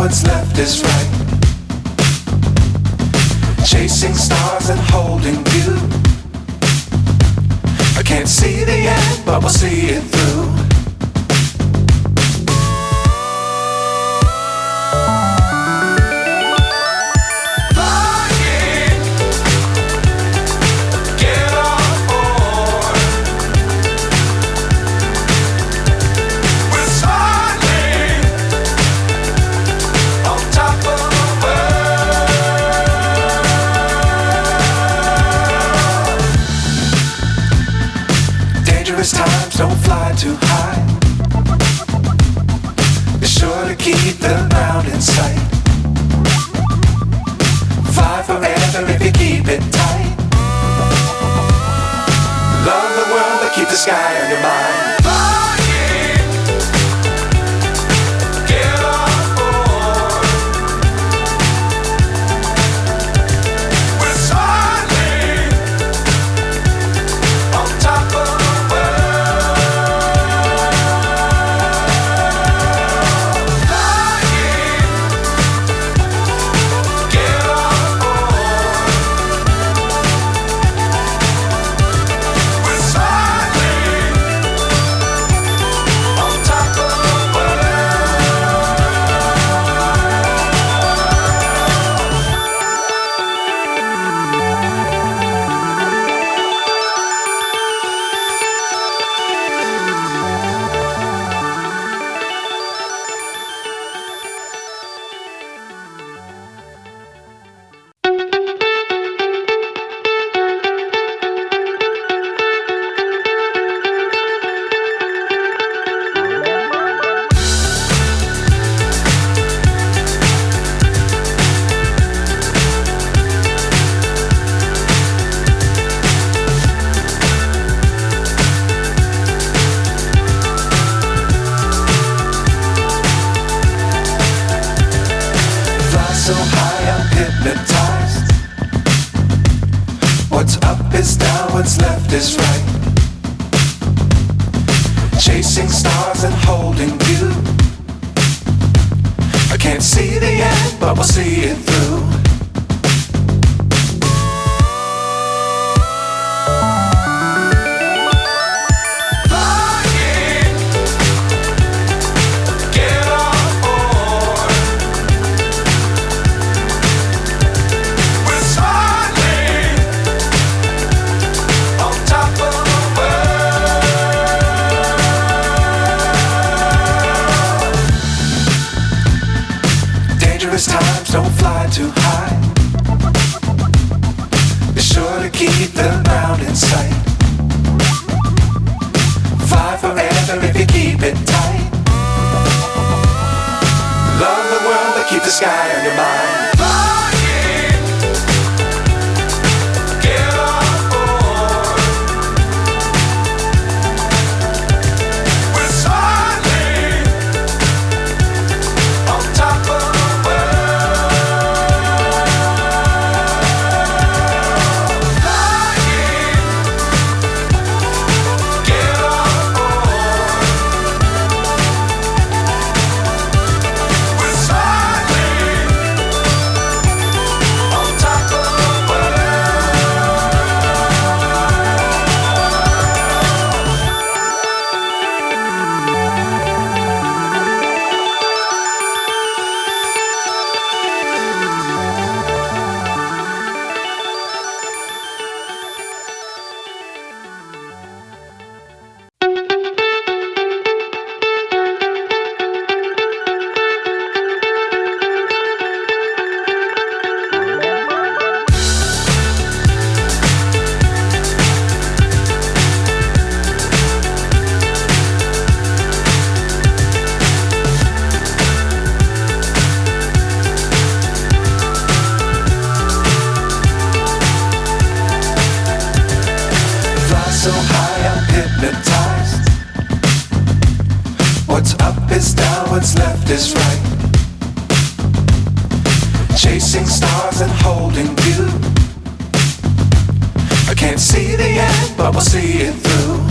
what's left is right. Chasing stars and holding you. I can't see the end, but we'll see it through. Times don't fly too high. Be sure to keep the ground in sight. Fly forever if you keep it tight. Love the world but keep the sky on your mind. So high I'm hypnotized. What's up is down, what's left is right. Chasing stars and holding you. I can't see the end, but we'll see it through. Times don't fly too high. Be sure to keep the ground in sight. Fly forever if you keep it tight. Love the world but keep the sky on your mind. So high I'm hypnotized. What's up is down, what's left is right. Chasing stars and holding you. I can't see the end, but we'll see it through.